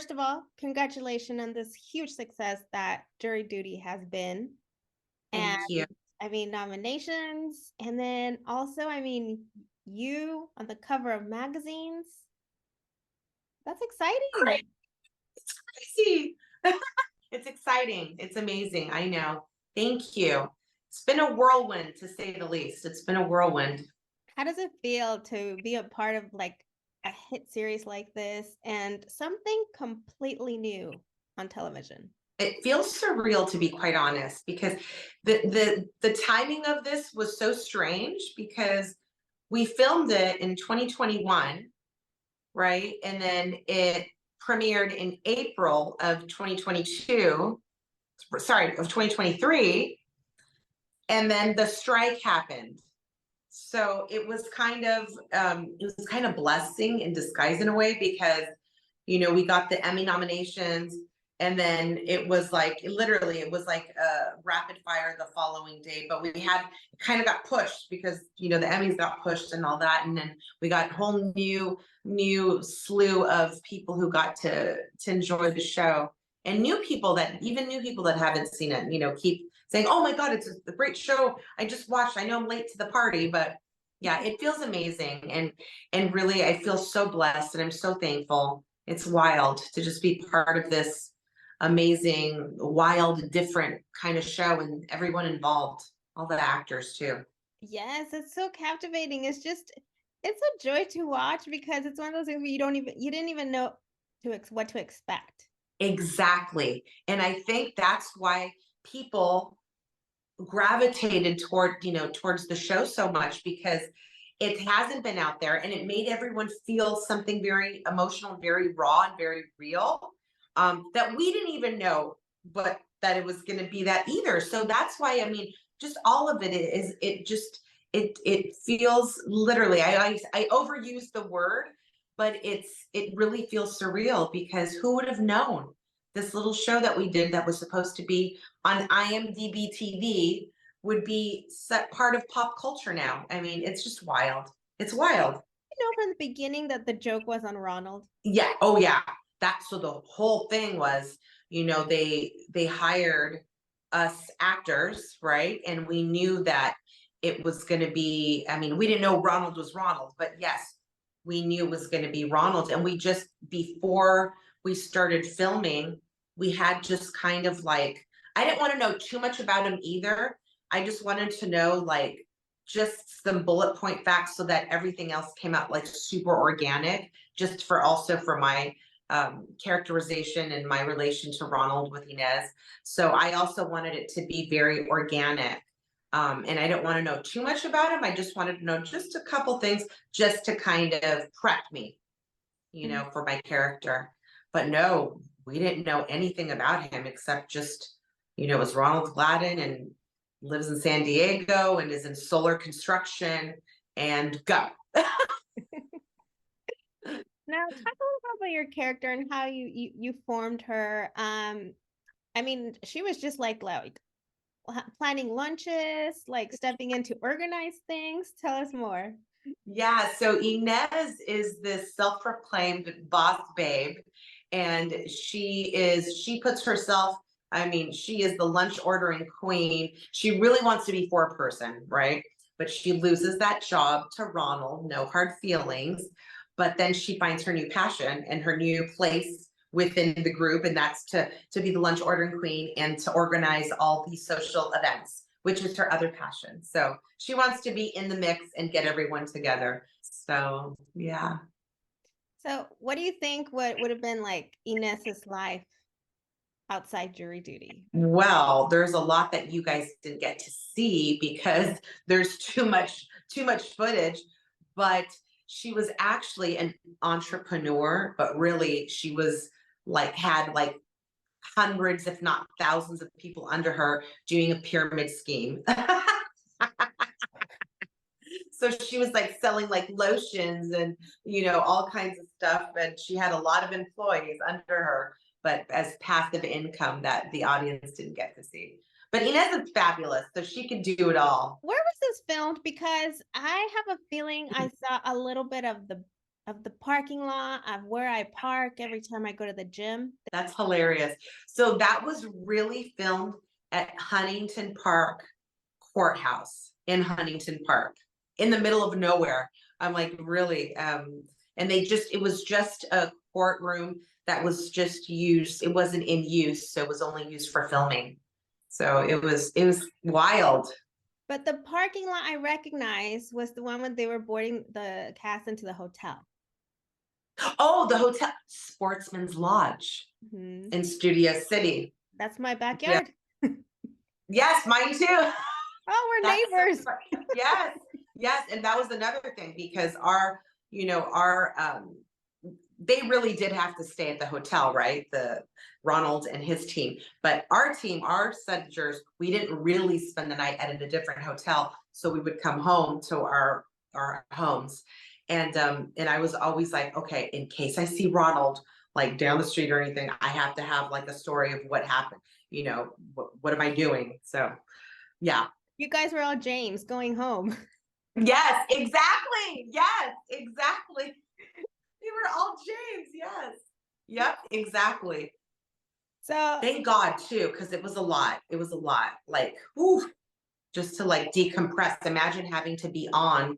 first of all, congratulations on this huge success that jury duty has been. And Thank you. I mean, nominations. And then also, I mean, you on the cover of magazines. That's exciting. Great. It's crazy. It's exciting. It's amazing. I know. Thank you. It's been a whirlwind to say the least. It's been a whirlwind. How does it feel to be a part of like a hit series like this and something completely new on television? It feels surreal, to be quite honest, because the timing of this was so strange because we filmed it in 2021, right? And then it premiered in April of 2022, sorry, of 2023, and then the strike happened. So it was kind of blessing in disguise in a way because we got the Emmy nominations, and then it was like literally it was like a rapid fire the following day, but we had kind of got pushed because the Emmys got pushed and all that, and then we got a whole new slew of people who got to enjoy the show, and new people that haven't seen it keep saying, oh my god, it's a great show, I just watched, I know I'm late to the party, but yeah, it feels amazing, and really I feel so blessed and I'm so thankful. It's wild to just be part of this amazing, wild, different kind of show, and everyone involved, all the actors too. Yes, it's so captivating. It's a joy to watch because it's one of those things where you didn't even know what to expect. Exactly. And I think that's why people gravitated towards the show so much, because it hasn't been out there, and it made everyone feel something very emotional, very raw, and very real, that we didn't even know, but that it was going to be that either. So that's why, I mean, just all of it is, it feels literally, I overuse the word, but it really feels surreal, because who would have known this little show that we did that was supposed to be on IMDb TV would be set part of pop culture now. I mean, it's just wild. It's wild. You know from the beginning that the joke was on Ronald. Yeah. Oh yeah. That's so the whole thing was, they hired us actors, right? And we knew that it was going to be, I mean, we didn't know Ronald was Ronald, but yes, we knew it was going to be Ronald. And we just, before we started filming, we had just kind of like, I didn't want to know too much about him either. I just wanted to know like just some bullet point facts so that everything else came out like super organic, just for my characterization and my relation to Ronald with Inez. So I also wanted it to be very organic. And I didn't want to know too much about him. I just wanted to know just a couple things just to kind of prep me, Mhm. for my character. But no, we didn't know anything about him except just, it was Ronald Gladden and lives in San Diego and is in solar construction and go. Now, talk a little bit about your character and how you formed her. I mean, she was just like planning lunches, like stepping in to organize things. Tell us more. Yeah, so Inez is this self-proclaimed boss babe, and she puts herself, I mean, she is the lunch ordering queen. She really wants to be four-person, right? But she loses that job to Ronald, no hard feelings. But then she finds her new passion and her new place within the group, and that's to be the lunch ordering queen and to organize all these social events, which is her other passion. So she wants to be in the mix and get everyone together. So yeah. So, what do you think would have been like Inez's life outside jury duty? Well, there's a lot that you guys didn't get to see because there's too much footage, but she was actually an entrepreneur, but really she was had like hundreds, if not thousands of people under her doing a pyramid scheme. So she was like selling like lotions and all kinds of stuff, and she had a lot of employees under her, but as passive income that the audience didn't get to see. But Inez is fabulous, so she could do it all. Where was this filmed? Because I have a feeling I saw a little bit of the of the parking lot, of where I park every time I go to the gym. That's hilarious. So that was really filmed at Huntington Park Courthouse in Huntington Park in the middle of nowhere. I'm like, really? And it was just a courtroom that was just used. It wasn't in use, so it was only used for filming. So it was wild. But the parking lot I recognized was the one when they were boarding the cast into the hotel. Oh, the hotel, Sportsman's Lodge Mhm. in Studio City. That's my Yeah. backyard. Yes, mine too. Oh, we're That's so neighbors. fun. Yes, yes, and that was another thing because they really did have to stay at the hotel, right? The Ronald and his team, but our team, our set jurors, we didn't really spend the night at a different hotel, so we would come home to our homes, and I was always like, okay, in case I see Ronald like down the street or anything, I have to have like a story of what happened. What am I doing? So yeah. You guys were all James going home. Yes, exactly. Yes, exactly. We were all James. Yes. Yep, exactly. So Thank God too, because it was a lot. It was a lot. Like, whew, just to like decompress. Imagine having to be on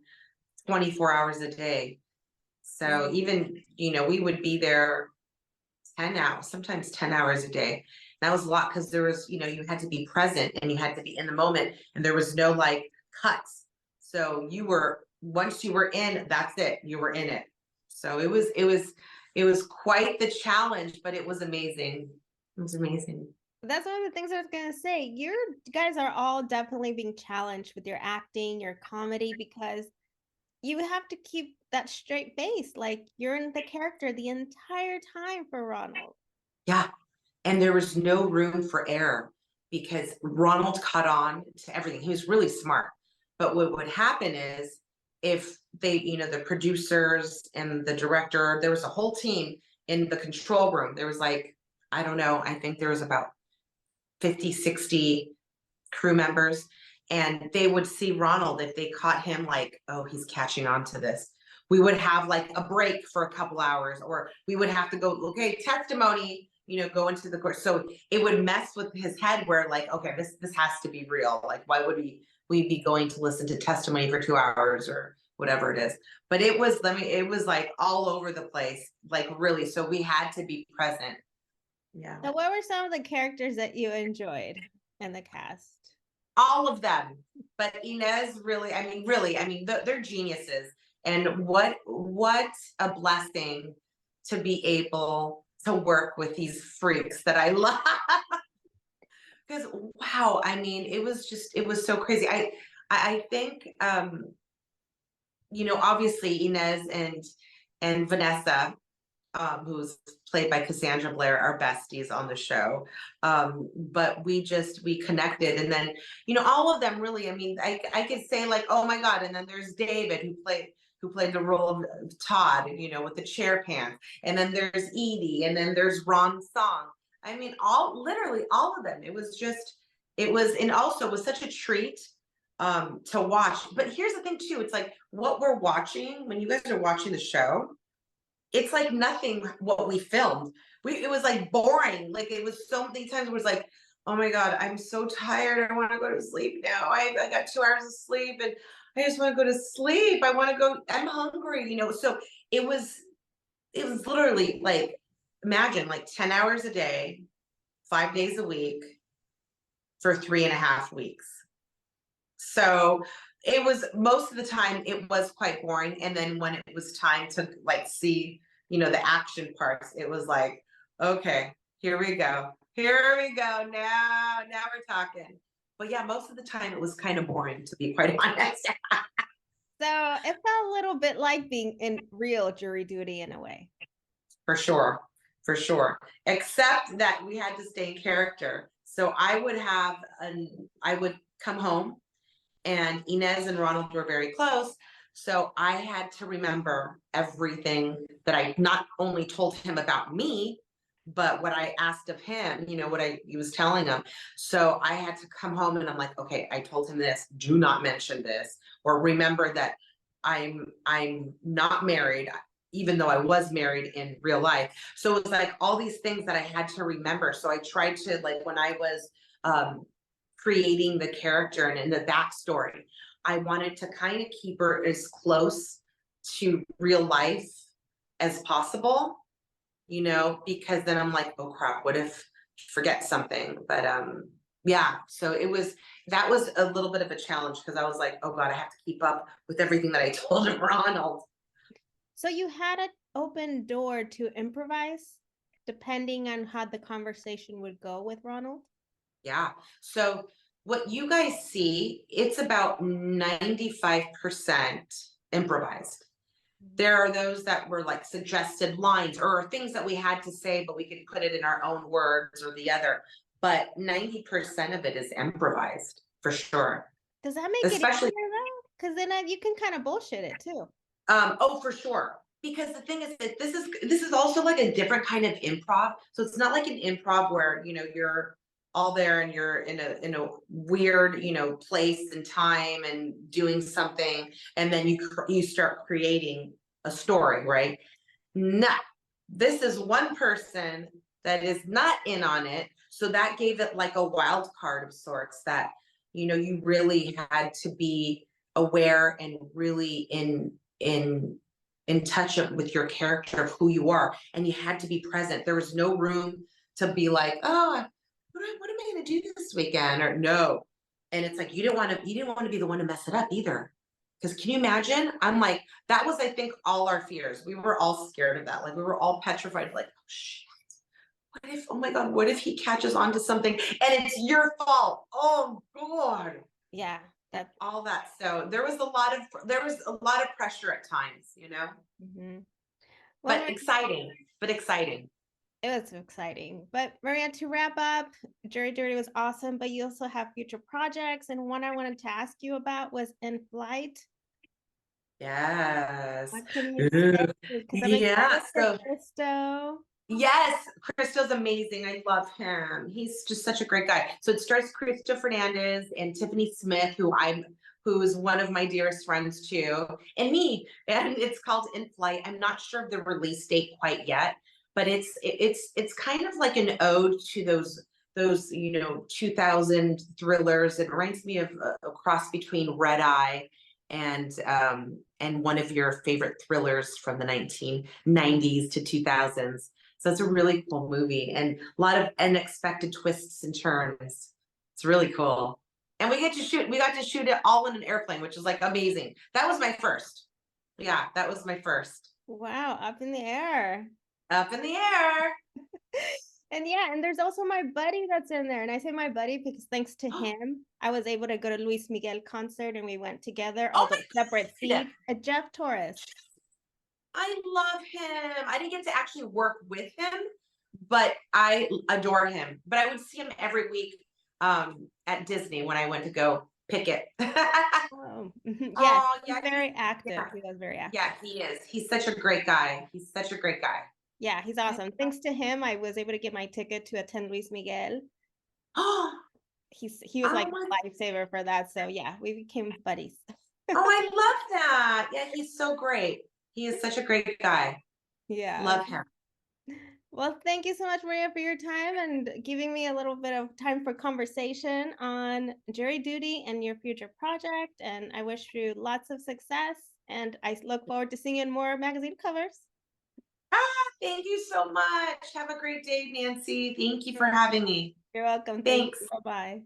24 hours a day. So even, we would be there 10 hours, sometimes 10 hours a day. That was a lot because there was, you had to be present and you had to be in the moment and there was no like cuts. So once you were in, that's it. You were in it. So it was quite the challenge, but it was amazing. It was amazing. that's one of the things I was gonna say. You guys are all definitely being challenged with your acting, your comedy, because you have to keep that straight face. Like you're in the character the entire time for Ronald. Yeah. And there was no room for error because Ronald caught on to everything. He was really smart. But what would happen is if the producers and the director, there was a whole team in the control room. There was like, I don't know, I think there was about 50, 60 crew members. And they would see Ronald if they caught him like, oh, he's catching on to this. We would have like a break for a couple hours, or we would have to go, okay, testimony, go into the court. So it would mess with his head where like, okay, this has to be real. Like, why would we be going to listen to testimony for 2 hours or whatever it is? But it was like all over the place, like really. So we had to be present. Yeah. So what were some of the characters that you enjoyed in the cast? All of them, but Inez really, they're geniuses, and what a blessing to be able to work with these freaks that I love. Because wow, it was so crazy. I think obviously Inez and Vanessa, who's played by Cassandra Blair, are besties on the show. But we connected. And then, all of them really, I could say like, oh my God. And then there's David who played the role of Todd, with the chair pants. And then there's Edie, and then there's Ron Song. Literally all of them. And also it was such a treat to watch. But here's the thing too, it's like what we're watching when you guys are watching the show, it's like nothing what we filmed. It was like boring. Like it was so many times it was like, oh my God, I'm so tired. I want to go to sleep now. I got 2 hours of sleep and I just want to go to sleep. I want to go, I'm hungry, So it was literally like, imagine like 10 hours a day, 5 days a week for 3.5 weeks. So it was, most of the time it was quite boring. And then when it was time to like see, the action parts, it was like, okay, here we go. Now we're talking. But yeah, most of the time it was kind of boring, to be quite honest. So it felt a little bit like being in real jury duty in a way. For sure. Except that we had to stay in character. So I would come home, and Inez and Ronald were very close. So I had to remember everything that I not only told him about me, but what I asked of him, what he was telling him. So I had to come home and I'm like, okay, I told him this, do not mention this, or remember that I'm not married. even though I was married in real life. So it was like all these things that I had to remember. So I tried to, like, when I was creating the character and in the backstory, I wanted to kind of keep her as close to real life as possible, you know, because then I'm like, oh crap, what if she forgets something? But yeah, so that was a little bit of a challenge because I was like, oh God, I have to keep up with everything that I told Ronald. So you had an open door to improvise depending on how the conversation would go with Ronald? Yeah. So what you guys see, it's about 95% improvised. There are those that were like suggested lines or things that we had to say, but we could put it in our own words or the other. But 90% of it is improvised for sure. Does that make it Especially, easier though? Because then you can kind of bullshit it too. oh, for sure. Because the thing is that this is also like a different kind of improv. So it's not like an improv where, you know, you're all there and you're in a weird, you know, place and time and doing something, and then you start creating a story, right? No, this is one person that is not in on it. So that gave it like a wild card of sorts that, you know, you really had to be aware and really in touch with your character of who you are. And you had to be present. There was no room to be like, oh, what am I going to do this weekend? Or no. And it's like, you didn't want to be the one to mess it up either. Because can you imagine? I'm like, that was, I think, all our fears. We were all scared of that. Like, we were all petrified, like, oh, shit. What if, oh my God, what if he catches on to something and it's your fault? Oh God. Yeah, that. All that. So there was a lot of pressure at times, you know, Mhm. Well, but exciting, but exciting. it was exciting. But Maria, to wrap up, Jury Duty was awesome, but you also have future projects. And one I wanted to ask you about was In Flight. Yes. What can you say? Ooh. Because I'm Yeah. excited for So Christo. yes, Cristo's amazing. I love him. He's just such a great guy. So it stars Cristo Fernandez and Tiffany Smith, who's one of my dearest friends too, and me. And it's called In Flight. I'm not sure of the release date quite yet, but it's kind of like an ode to those, you know, 2000 thrillers. It reminds me of a cross between Red Eye and one of your favorite thrillers from the 1990s to 2000s. So it's a really cool movie and a lot of unexpected twists and turns. It's really cool. And we got to shoot it all in an airplane, which is like amazing. That was my first. Yeah, that was my first. Wow, up in the air. Up in the air. And yeah, and there's also my buddy that's in there. And I say my buddy because thanks to him, I was able to go to Luis Miguel concert and we went together, Oh although separate my God. seats. Jeff Torres. I love him. I didn't get to actually work with him, but I adore him. But I would see him every week at Disney when I went to go pick it. Oh, yes, Oh he's yeah, very active. yeah, He was very active. yeah, he is. He's such a great guy. He's such a great guy. Yeah, he's awesome. Thanks to him, I was able to get my ticket to attend Luis Miguel. Oh, He was like oh my, a lifesaver for that. So yeah, we became buddies. oh, I love that. Yeah, he's so great. He is such a great guy. Yeah. Love him. Well, thank you so much, Maria, for your time and giving me a little bit of time for conversation on jury duty and your future project. And I wish you lots of success. And I look forward to seeing you in more magazine covers. Ah, thank you so much. Have a great day, Nancy. Thank you for having me. You're welcome. Thank Thanks. you. Bye bye.